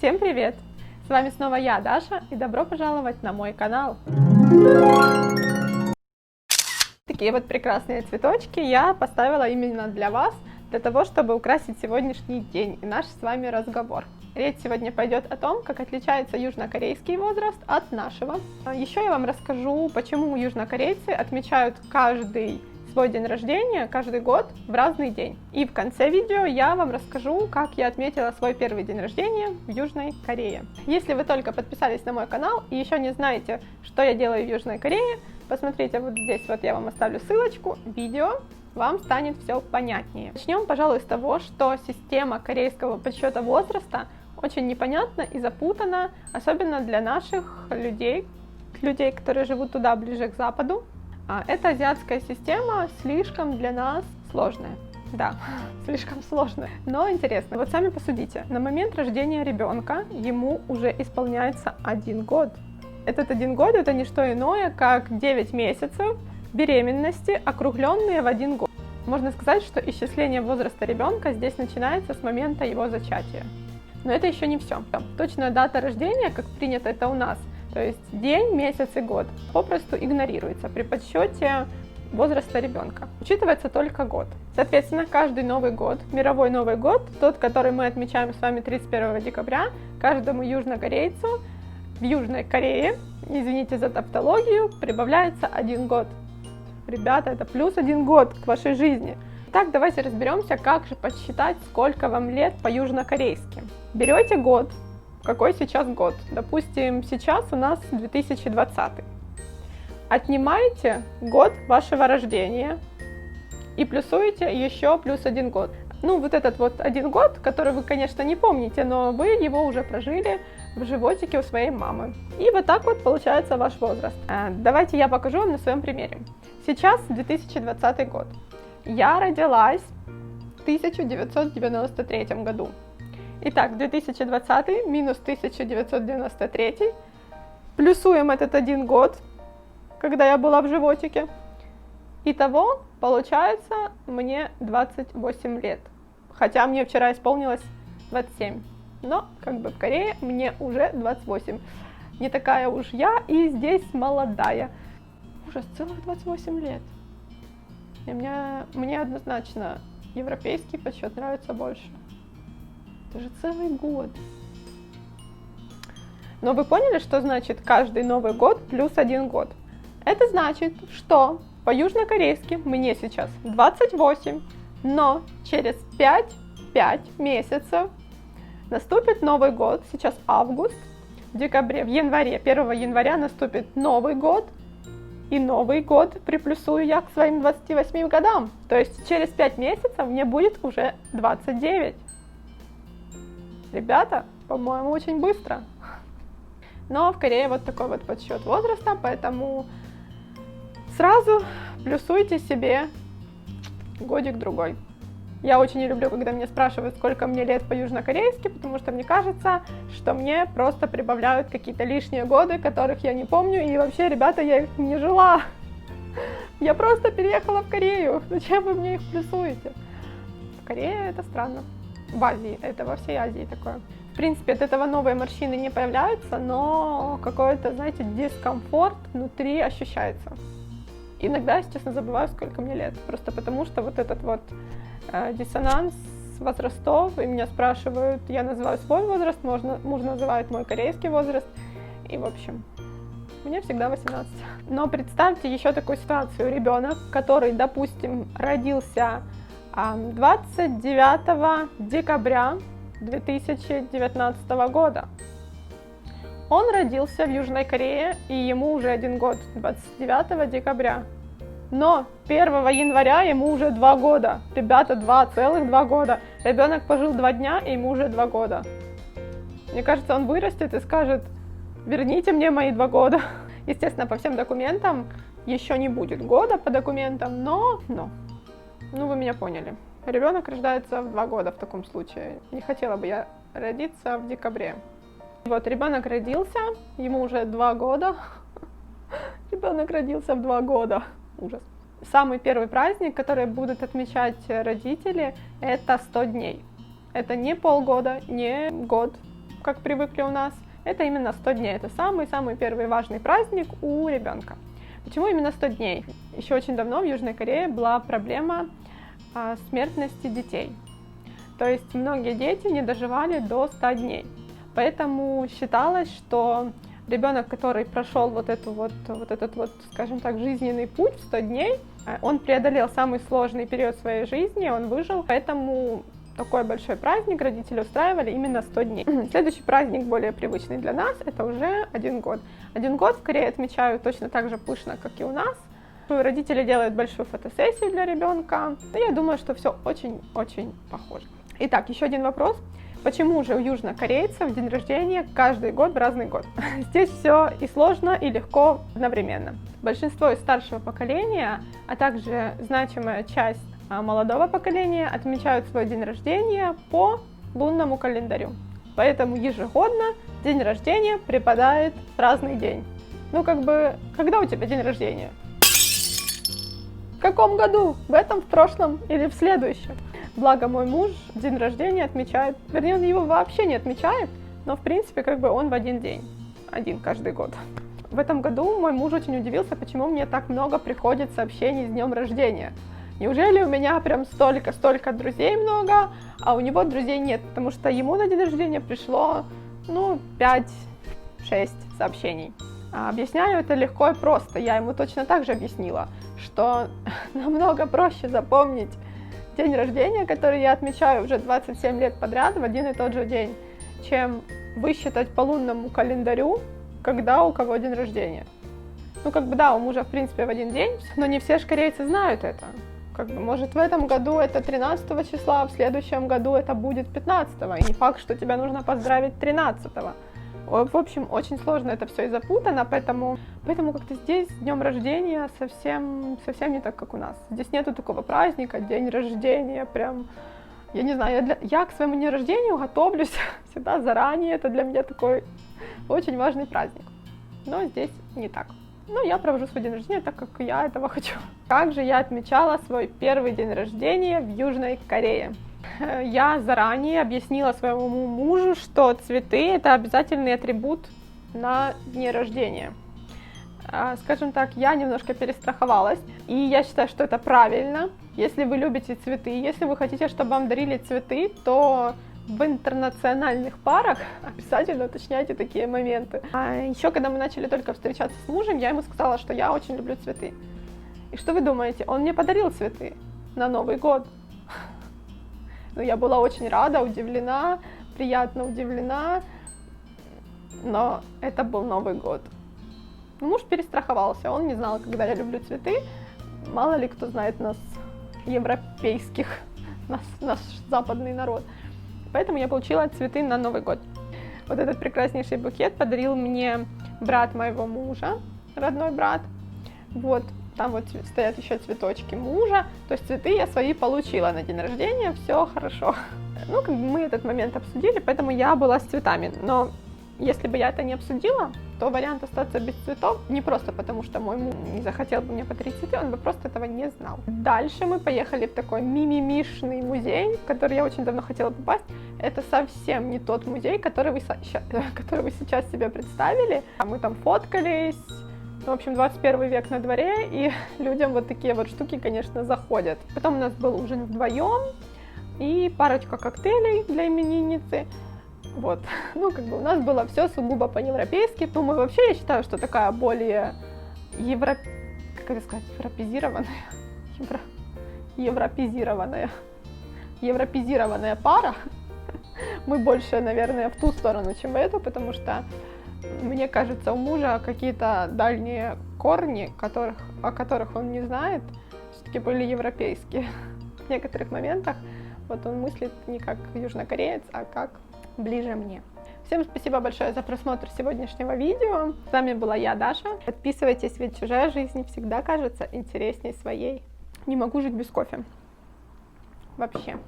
Всем привет! С вами снова я, Даша, и добро пожаловать на мой канал. Такие вот прекрасные цветочки я поставила именно для вас, для того, чтобы украсить сегодняшний день и наш с вами разговор. Речь сегодня пойдет о том, как отличается южнокорейский возраст от нашего. Еще я вам расскажу, почему южнокорейцы отмечают каждый свой день рождения каждый год в разный день. И в конце видео я вам расскажу, как я отметила свой первый день рождения в Южной Корее. Если вы только подписались на мой канал и еще не знаете, что я делаю в Южной Корее, посмотрите вот здесь, вот я вам оставлю ссылочку, видео, вам станет все понятнее. Начнем, пожалуй, с того, что система корейского подсчета возраста очень непонятна и запутана, особенно для наших людей, которые живут туда, ближе к западу. Эта азиатская система слишком для нас сложная. Да, слишком сложная, но интересно. Вот сами посудите, на момент рождения ребенка ему уже исполняется 1 год. Этот 1 год это не что иное, как 9 месяцев беременности, округленные в 1 год. Можно сказать, что исчисление возраста ребенка здесь начинается с момента его зачатия. Но это еще не все. Точная дата рождения, как принято это у нас, то есть день, месяц и год, попросту игнорируется при подсчете возраста ребенка. Учитывается только год. Соответственно, каждый Новый год, мировой Новый год, тот, который мы отмечаем с вами 31 декабря, каждому южнокорейцу в Южной Корее, извините за тавтологию, прибавляется 1 год. Ребята, это плюс 1 год к вашей жизни. Итак, давайте разберемся, как же подсчитать, сколько вам лет по-южнокорейски. Берете год. Какой сейчас год? Допустим, сейчас у нас 2020. Отнимаете год вашего рождения и плюсуете еще плюс 1 год. Ну, вот этот вот 1 год, который вы, конечно, не помните, но вы его уже прожили в животике у своей мамы. И вот так вот получается ваш возраст. Давайте я покажу вам на своем примере. Сейчас 2020 год. Я родилась в 1993 году. Итак, 2020 минус 1993, плюсуем этот 1 год, когда я была в животике. Итого, получается, мне 28 лет. Хотя мне вчера исполнилось 27. Но, как бы в Корее, мне уже 28. Не такая уж я и здесь молодая. Ужас, целых 28 лет. И мне однозначно европейский подсчет нравится больше. Это же целый год. Но вы поняли, что значит каждый Новый год плюс 1 год? Это значит, что по-южнокорейски мне сейчас 28, но через 5 месяцев наступит Новый год, сейчас август, в декабре, в январе, 1 января наступит Новый год, и Новый год приплюсую я к своим 28 годам. То есть через 5 месяцев мне будет уже 29. Ребята, по-моему, очень быстро. Но в Корее вот такой вот подсчет возраста, поэтому сразу плюсуйте себе годик-другой. Я очень не люблю, когда меня спрашивают, сколько мне лет по-южнокорейски, потому что мне кажется, что мне просто прибавляют какие-то лишние годы, которых я не помню, и вообще, ребята, я их не жила. Я просто переехала в Корею. Зачем вы мне их плюсуете? В Корее это странно. В Азии, это во всей Азии такое. В принципе, от этого новые морщины не появляются, но какой-то, знаете, дискомфорт внутри ощущается. Иногда, если честно, забываю, сколько мне лет. Просто потому, что вот этот вот диссонанс возрастов, и меня спрашивают, я называю свой возраст, муж называет мой корейский возраст, и в общем, мне всегда 18. Но представьте еще такую ситуацию. Ребенок, который, допустим, родился 29 декабря 2019 года. Он родился в Южной Корее, и ему уже 1 год, 29 декабря. Но 1 января ему уже 2 года. Ребята, целых 2 года. Ребенок пожил 2 дня, и ему уже 2 года. Мне кажется, он вырастет и скажет: верните мне мои 2 года. Естественно, по всем документам еще не будет года по документам, но... Ну, вы меня поняли. Ребенок рождается в 2 года в таком случае. Не хотела бы я родиться в декабре. Вот, ребенок родился, ему уже 2 года. Ребенок родился в 2 года. Ужас. Самый первый праздник, который будут отмечать родители, это 100 дней. Это не полгода, не год. как привыкли у нас. Это именно 100 дней. Это самый-самый первый важный праздник у ребенка. Почему именно 100 дней? Еще очень давно в Южной Корее была проблема смертности детей. То есть многие дети не доживали до 100 дней. Поэтому считалось, что ребенок, который прошел вот этот, скажем так, жизненный путь в 100 дней, он преодолел самый сложный период своей жизни, он выжил. Поэтому такой большой праздник родители устраивали именно 100 дней. Следующий праздник, более привычный для нас, это уже 1 год. 1 год в Корее отмечают точно так же пышно, как и у нас. Родители делают большую фотосессию для ребенка. И я думаю, что все очень-очень похоже. Итак, еще один вопрос. Почему же у южнокорейцев день рождения каждый год в разный год? Здесь все и сложно, и легко одновременно. Большинство из старшего поколения, а также значимая часть молодого поколения отмечают свой день рождения по лунному календарю. Поэтому ежегодно день рождения припадает в разный день. Когда у тебя день рождения? В каком году? В этом, в прошлом или в следующем? Благо мой муж день рождения отмечает, вернее, он его вообще не отмечает, но в принципе он в один день, каждый год. В этом году мой муж очень удивился, почему мне так много приходит сообщений с днем рождения. Неужели у меня прям столько друзей много, а у него друзей нет, потому что ему на день рождения пришло, 5-6 сообщений. Объясняю это легко и просто, я ему точно так же объяснила, что намного проще запомнить день рождения, который я отмечаю уже 27 лет подряд в один и тот же день, чем высчитать по лунному календарю, когда у кого день рождения. У мужа в принципе в один день, но не все корейцы знают это. Может в этом году это 13 числа, а в следующем году это будет 15-го, и не факт, что тебя нужно поздравить 13-го. В общем, очень сложно это все и запутано, поэтому как-то здесь днем рождения совсем не так, как у нас. Здесь нету такого праздника, день рождения, прям, я не знаю, я к своему дню рождения готовлюсь всегда заранее, это для меня такой очень важный праздник. Но здесь не так. Я провожу свой день рождения так, как я этого хочу. Как же я отмечала свой первый день рождения в Южной Корее? Я заранее объяснила своему мужу, что цветы – это обязательный атрибут на дне рождения. Скажем так, я немножко перестраховалась, и я считаю, что это правильно. Если вы любите цветы, если вы хотите, чтобы вам дарили цветы, то в интернациональных парах обязательно уточняйте такие моменты. Еще когда мы начали только встречаться с мужем, я ему сказала, что я очень люблю цветы. И что вы думаете? Он мне подарил цветы на Новый год. Я была очень рада, удивлена, приятно удивлена, но это был Новый год. Муж перестраховался, он не знал, когда я люблю цветы. Мало ли кто знает нас, европейских, наш западный народ. Поэтому я получила цветы на Новый год. Вот этот прекраснейший букет подарил мне брат моего мужа, родной брат. Там стоят еще цветочки мужа, то есть цветы я свои получила на день рождения, все хорошо. Мы этот момент обсудили, поэтому я была с цветами, но если бы я это не обсудила, то вариант остаться без цветов не просто потому, что мой муж не захотел бы мне подарить цветы, он бы просто этого не знал. Дальше мы поехали в такой мимимишный музей, в который я очень давно хотела попасть. Это совсем не тот музей, который вы сейчас себе представили. Мы там фоткались. В общем, 21 век на дворе, и людям вот такие вот штуки, конечно, заходят. Потом у нас был ужин вдвоем и парочка коктейлей для именинницы. У нас было все сугубо по-европейски. Мы вообще, я считаю, что такая более европезированная пара. Мы больше, наверное, в ту сторону, чем в эту, потому что мне кажется, у мужа какие-то дальние корни, о которых он не знает, все-таки были европейские. В некоторых моментах он мыслит не как южнокореец, а как ближе мне. Всем спасибо большое за просмотр сегодняшнего видео. С вами была я, Даша. Подписывайтесь, ведь чужая жизнь всегда кажется интересней своей. Не могу жить без кофе. Вообще.